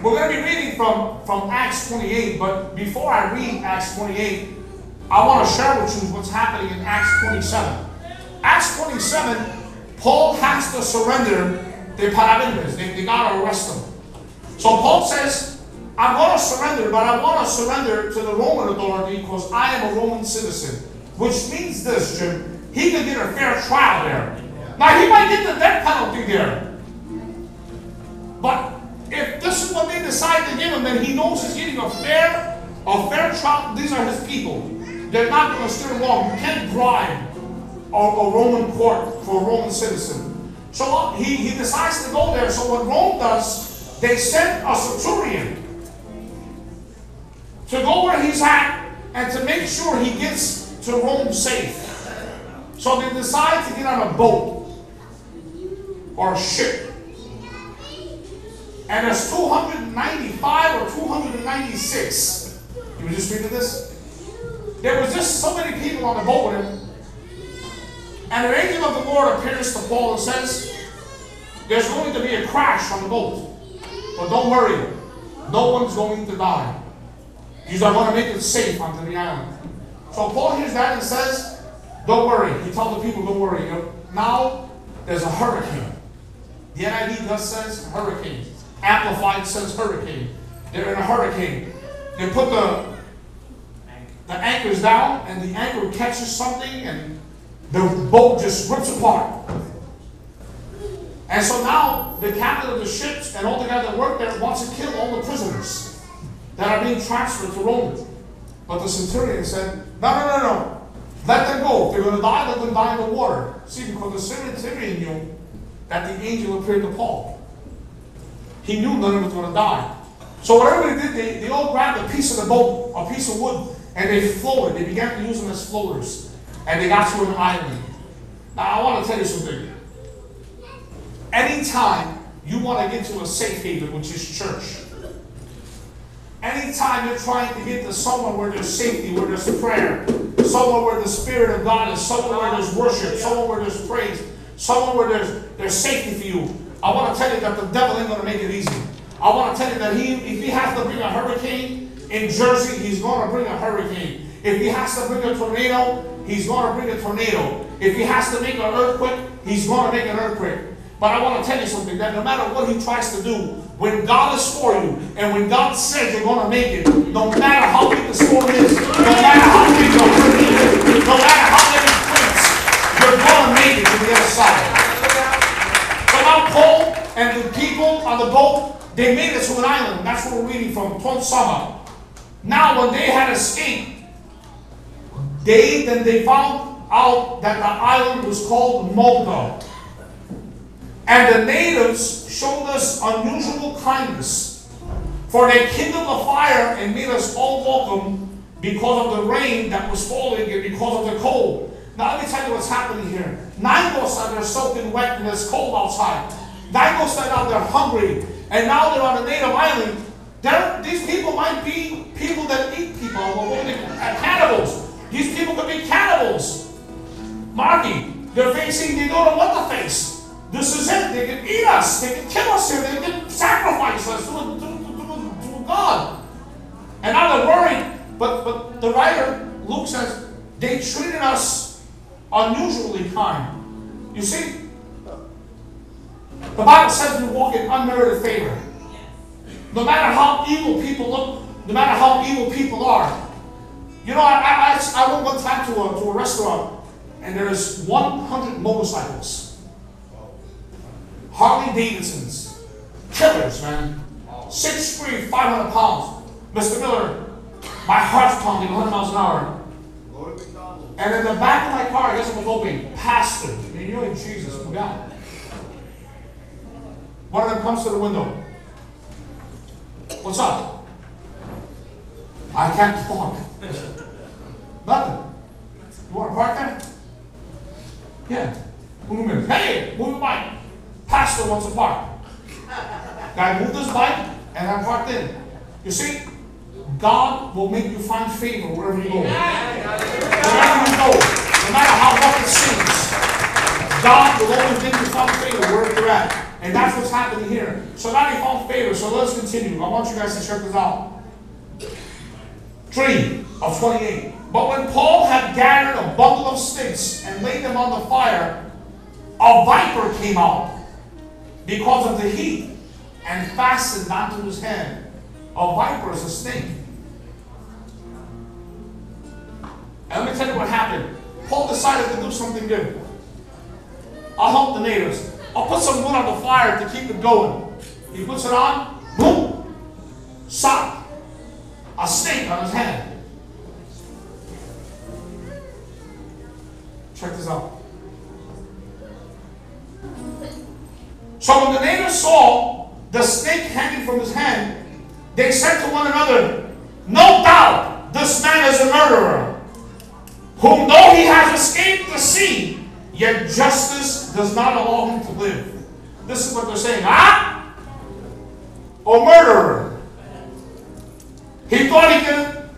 We're going to be reading from Acts 28, but before I read Acts 28, I want to share with you what's happening in Acts 27. Acts 27, Paul has to surrender the Parabendes. They got to arrest him. So Paul says, I'm going to surrender, but I want to surrender to the Roman authority because I am a Roman citizen. Which means this, Jim, he could get a fair trial there. Now, he might get the death penalty there. But if this is what they decide to give him, then he knows he's getting a fair trial. These are his people. They're not going to steer wrong. You can't bribe a Roman court for a Roman citizen. So he decides to go there. So what Rome does, they send a centurion to go where he's at and to make sure he gets to Rome safe. So they decide to get on a boat or a ship. And there's 295 or 296. You were just reading this? There was just so many people on the boat with him. And an angel of the Lord appears to Paul and says, there's going to be a crash on the boat. But don't worry, no one's going to die. You are going to make it safe onto the island. So Paul hears that and says, don't worry. He tells the people, don't worry. Now there's a hurricane. The NIV does says hurricane. Amplified says hurricane. They're in a hurricane. They put the anchors down, and the anchor catches something, and the boat just rips apart. And so now the captain of the ships and all the guys that work there wants to kill all the prisoners that are being transferred to Rome. But the centurion said, no. Let them go. If they're going to die, let them die in the water. See, because the centurion knew that the angel appeared to Paul. He knew none of them was going to die. So whatever they did, they all grabbed a piece of the boat, a piece of wood, and they floated. They began to use them as floaters. And they got to an island. Now, I want to tell you something. Anytime you want to get to a safe haven, which is church, anytime you're trying to get to somewhere where there's safety, where there's prayer, somewhere where the Spirit of God is, somewhere where there's worship, somewhere where there's praise, somewhere where there's safety for you, I want to tell you that the devil ain't going to make it easy. I want to tell you that if he has to bring a hurricane in Jersey, he's going to bring a hurricane. If he has to bring a tornado, he's going to bring a tornado. If he has to make an earthquake, he's going to make an earthquake. But I want to tell you something, that no matter what he tries to do, when God is for you, and when God says you're going to make it, no matter how big the storm is, no matter how big the hurricane is, no matter how many quakes, you're going to make it to the other side. So now Paul and the people on the boat, they made it to an island. That's what we're reading from Tonsama. Now when they had escaped, they found out that the island was called Malta. And the natives showed us unusual kindness, for they kindled a fire and made us all welcome because of the rain that was falling and because of the cold. Now let me tell you what's happening here. Nigos are they're soaking wet and it's cold outside. Nigos are out there hungry, and now they're on a native island. These people might be people that eat people, cannibals. These people could be cannibals. Marky, they're facing, they don't know what to face. This is it. They can eat us. They can kill us here. They can sacrifice us to God. And now they're worried. But the writer, Luke, says, they treated us unusually kind. You see, the Bible says we walk in unmerited favor. No matter how evil people look, no matter how evil people are. You know, I went one time to a restaurant, and there's 100 motorcycles. Harley Davidsons. Killers, man. 6'3", 500 pounds. Mr. Miller, my heart's pounding 100 miles an hour. And in the back of my car, guess what was open? Pastor. I mean, you're like, Jesus, look out. One of them comes to the window. What's up? I can't talk. Nothing. You want to park there? Yeah. Move him in. Hey, move your bike. Pastor wants to park. Guy moved his bike and I parked in. You see, God will make you find favor wherever you go. Wherever you go, no matter how rough it seems, God will always make you find favor wherever you're at. And that's what's happening here. So now he found favor. So let's continue. I want you guys to check this out. 3 of 28. But when Paul had gathered a bundle of sticks and laid them on the fire, a viper came out because of the heat and fastened onto his hand. A viper is a snake. And let me tell you what happened. Paul decided to do something good. I'll help the neighbors. I'll put some wood on the fire to keep it going. He puts it on, boom, sock, a snake on his hand. Check this out. So when the neighbors saw the snake hanging from his hand, they said to one another, "No doubt this man is a murderer, whom though he has escaped the sea, yet justice does not allow him to live." This is what they're saying. Ah? A murderer. He thought he could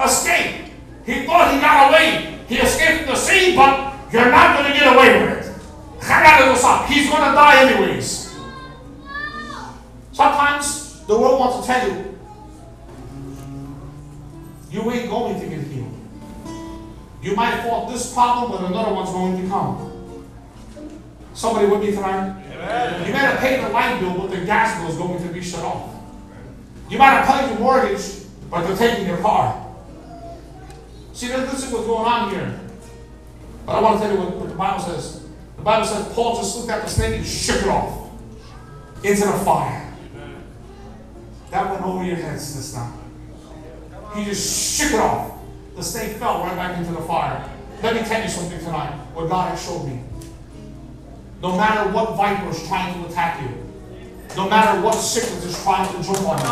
escape. He thought he got away. He escaped the sea, but you're not going to get away with it. He's going to die anyways. Sometimes the world wants to tell you, you ain't going to get healed. You might have fought this problem, but another one's going to come. Somebody with me tonight? Amen. You might have paid the light bill, but the gas bill is going to be shut off. You might have paid your mortgage, but they're taking your car. See, this is what's going on here. But I want to tell you what the Bible says. The Bible says Paul just looked at the snake and shook it off into the fire. That went over your heads this time. He just shook it off. The snake fell right back into the fire. Let me tell you something tonight, what God has showed me. No matter what viper is trying to attack you, no matter what sickness is trying to jump on you,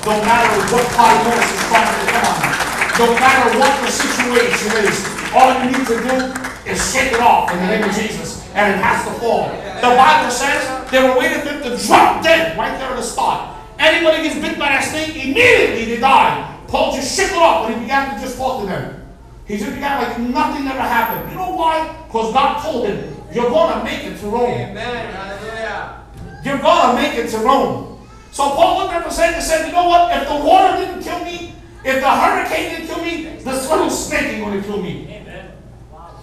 no matter what diagnosis is trying to come on you, no matter what the situation is, all you need to do is shake it off in the name of Jesus, and it has to fall. The Bible says they were waiting for him to drop dead right there on the spot. Anybody gets bit by that snake, immediately they die. Paul just shook it off when he began to just talk to them. He just began like nothing ever happened. You know why? Because God told him, you're going to make it to Rome. Amen. Hallelujah. You're going to make it to Rome. So Paul looked at the snake and said, you know what? If the water didn't kill me, if the hurricane didn't kill me, this little snake ain't going to kill me. Amen.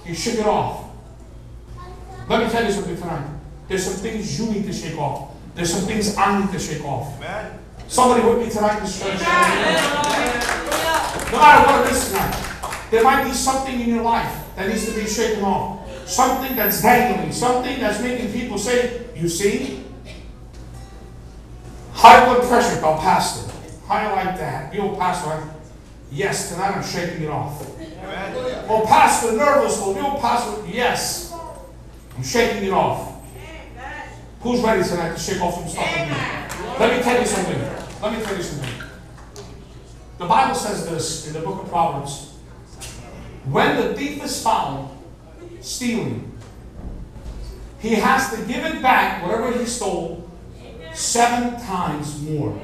He shook it off. Let me tell you something tonight. There's some things you need to shake off. There's some things I need to shake off. Amen. Somebody with me tonight in this church. No matter what it is tonight, there might be something in your life that needs to be shaken off. Something that's dangling. Something that's making people say, you see? High blood pressure, oh pastor. How do you like that? You old pastor, yes, tonight I'm shaking it off. Amen. Oh pastor, nervous. Oh, you old pastor, yes. I'm shaking it off. Who's ready tonight to shake off some stuff in here? Let me tell you something. Let me tell you something. The Bible says this in the book of Proverbs. When the thief is found stealing, he has to give it back, whatever he stole, 7 times more.